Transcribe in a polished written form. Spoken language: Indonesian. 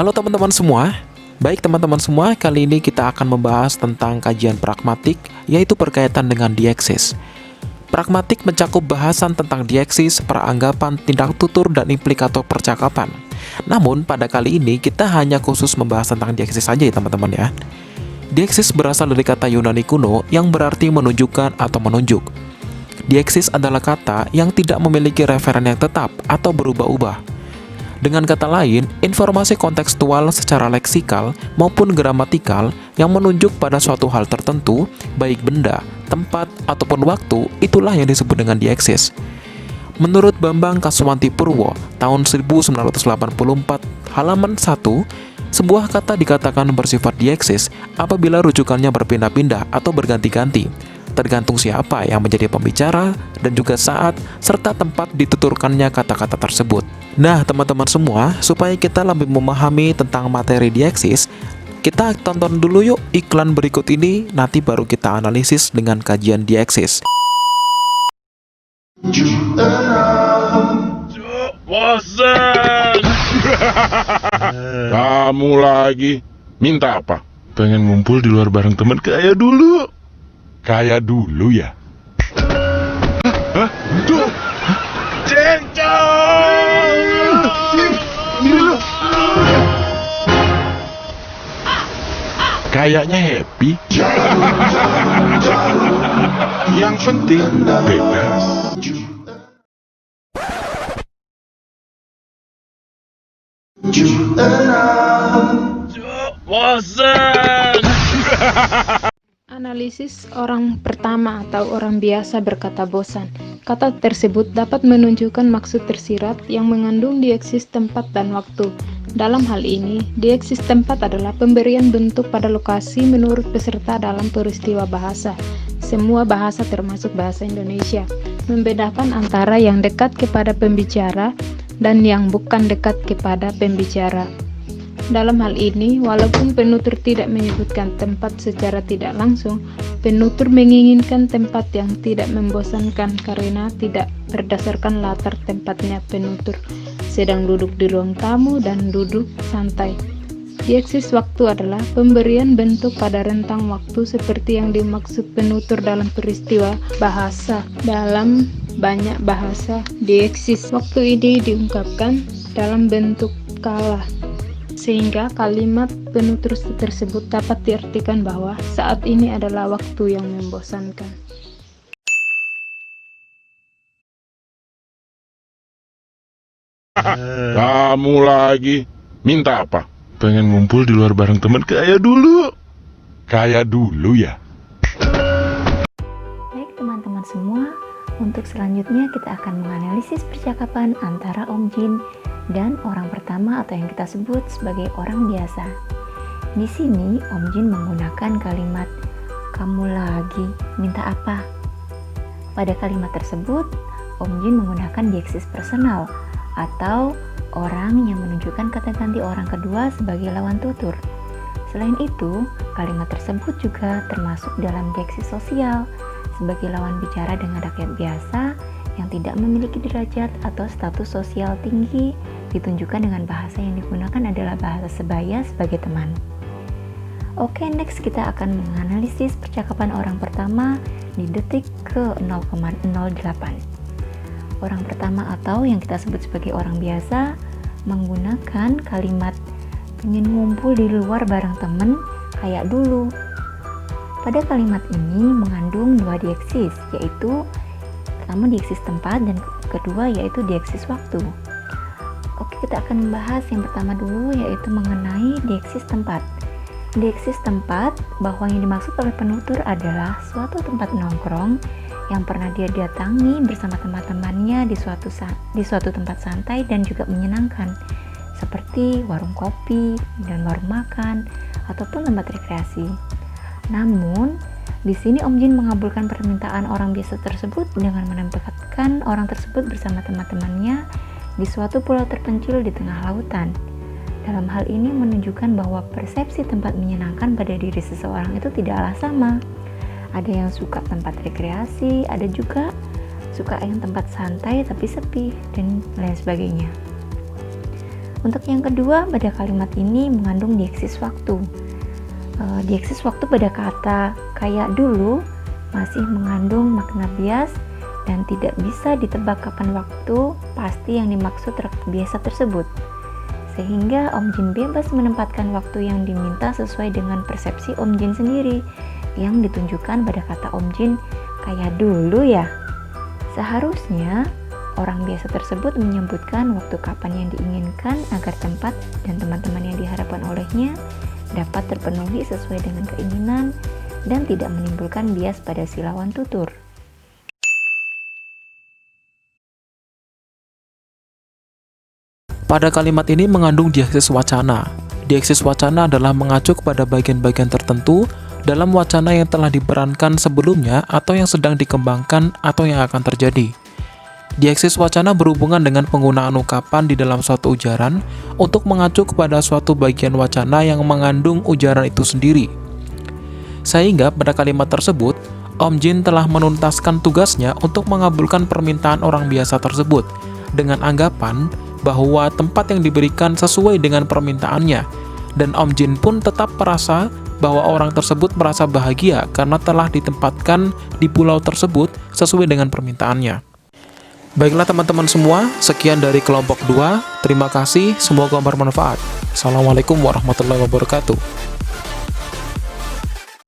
Halo teman-teman semua. Baik teman-teman semua, kali ini kita akan membahas tentang kajian pragmatik, yaitu berkaitan dengan dieksis. Pragmatik mencakup bahasan tentang dieksis, peranggapan, tindak tutur, dan implikator percakapan. Namun, pada kali ini kita hanya khusus membahas tentang dieksis saja ya teman-teman ya. Dieksis berasal dari kata Yunani kuno yang berarti menunjukkan atau menunjuk. Dieksis adalah kata yang tidak memiliki referen yang tetap atau berubah-ubah. Dengan kata lain, informasi kontekstual secara leksikal maupun gramatikal yang menunjuk pada suatu hal tertentu, baik benda, tempat, ataupun waktu, itulah yang disebut dengan dieksis. Menurut Bambang Kaswantipurwo, tahun 1984, halaman 1, sebuah kata dikatakan bersifat dieksis apabila rujukannya berpindah-pindah atau berganti-ganti, tergantung siapa yang menjadi pembicara dan juga saat serta tempat dituturkannya kata-kata tersebut. Nah, teman-teman semua, supaya kita lebih memahami tentang materi dieksis, kita tonton dulu yuk iklan berikut ini, nanti baru kita analisis dengan kajian dieksis. Bosan. Kamu lagi minta apa? Pengen ngumpul di luar bareng teman kayak dulu. Kayak dulu ya? Hah? Tuh! Cencong! Ini lu. Kayaknya happy. Yang penting bebas. Bosan. Analisis orang pertama atau orang biasa berkata bosan. Kata tersebut dapat menunjukkan maksud tersirat yang mengandung dieksis tempat dan waktu. Dalam hal ini, dieksis tempat adalah pemberian bentuk pada lokasi menurut peserta dalam peristiwa bahasa. Semua bahasa termasuk bahasa Indonesia, membedakan antara yang dekat kepada pembicara dan yang bukan dekat kepada pembicara. Dalam hal ini, walaupun penutur tidak menyebutkan tempat secara tidak langsung, penutur menginginkan tempat yang tidak membosankan karena tidak berdasarkan latar tempatnya penutur, sedang duduk di ruang tamu dan duduk santai. Dieksis waktu adalah pemberian bentuk pada rentang waktu seperti yang dimaksud penutur dalam peristiwa bahasa. Dalam banyak bahasa, dieksis waktu ini diungkapkan dalam bentuk kala, sehingga kalimat penutur tersebut dapat diartikan bahwa saat ini adalah waktu yang membosankan. Kamu lagi minta apa? Pengen ngumpul di luar bareng teman kayak dulu. Kayak dulu ya? Baik teman-teman semua, untuk selanjutnya kita akan menganalisis percakapan antara Om Jin dan orang pertama atau yang kita sebut sebagai orang biasa. Di sini Om Jin menggunakan kalimat "kamu lagi minta apa?". Pada kalimat tersebut, Om Jin menggunakan dieksis personal atau orang yang menunjukkan kata ganti orang kedua sebagai lawan tutur. Selain itu, kalimat tersebut juga termasuk dalam dieksis sosial sebagai lawan bicara dengan rakyat biasa yang tidak memiliki derajat atau status sosial tinggi, ditunjukkan dengan bahasa yang digunakan adalah bahasa sebaya sebagai teman. Oke, next kita akan menganalisis percakapan orang pertama di detik ke 0,08. Orang pertama atau yang kita sebut sebagai orang biasa menggunakan kalimat "pengen ngumpul di luar bareng temen kayak dulu". Pada kalimat ini mengandung dua dieksis, yaitu pertama dieksis tempat dan kedua yaitu dieksis waktu. Oke, kita akan membahas yang pertama dulu, yaitu mengenai dieksis tempat. Dieksis tempat, bahwa yang dimaksud oleh penutur adalah suatu tempat nongkrong yang pernah dia datangi bersama teman-temannya di suatu tempat santai dan juga menyenangkan, seperti warung kopi dan warung makan ataupun tempat rekreasi. Namun, di sini Om Jin mengabulkan permintaan orang biasa tersebut dengan menempatkan orang tersebut bersama teman-temannya di suatu pulau terpencil di tengah lautan. Dalam hal ini menunjukkan bahwa persepsi tempat menyenangkan pada diri seseorang itu tidaklah sama. Ada yang suka tempat rekreasi, ada juga suka yang tempat santai tapi sepi, dan lain sebagainya. Untuk yang kedua, pada kalimat ini mengandung dieksis waktu. Dieksis waktu pada kata kayak dulu masih mengandung makna bias dan tidak bisa ditebak kapan waktu pasti yang dimaksud biasa tersebut. Sehingga Om Jin bebas menempatkan waktu yang diminta sesuai dengan persepsi Om Jin sendiri yang ditunjukkan pada kata Om Jin kayak dulu ya. Seharusnya orang biasa tersebut menyebutkan waktu kapan yang diinginkan agar tempat dan teman-teman yang diharapkan olehnya dapat terpenuhi sesuai dengan keinginan dan tidak menimbulkan bias pada si lawan tutur. Pada kalimat ini mengandung dieksis wacana. Dieksis wacana adalah mengacu kepada bagian-bagian tertentu dalam wacana yang telah diperankan sebelumnya atau yang sedang dikembangkan atau yang akan terjadi. Dieksis wacana berhubungan dengan penggunaan ungkapan di dalam suatu ujaran untuk mengacu kepada suatu bagian wacana yang mengandung ujaran itu sendiri. Sehingga pada kalimat tersebut, Om Jin telah menuntaskan tugasnya untuk mengabulkan permintaan orang biasa tersebut dengan anggapan bahwa tempat yang diberikan sesuai dengan permintaannya, dan Om Jin pun tetap merasa bahwa orang tersebut merasa bahagia karena telah ditempatkan di pulau tersebut sesuai dengan permintaannya. Baiklah teman-teman semua, sekian dari kelompok 2. Terima kasih, semoga bermanfaat. Assalamualaikum warahmatullahi wabarakatuh.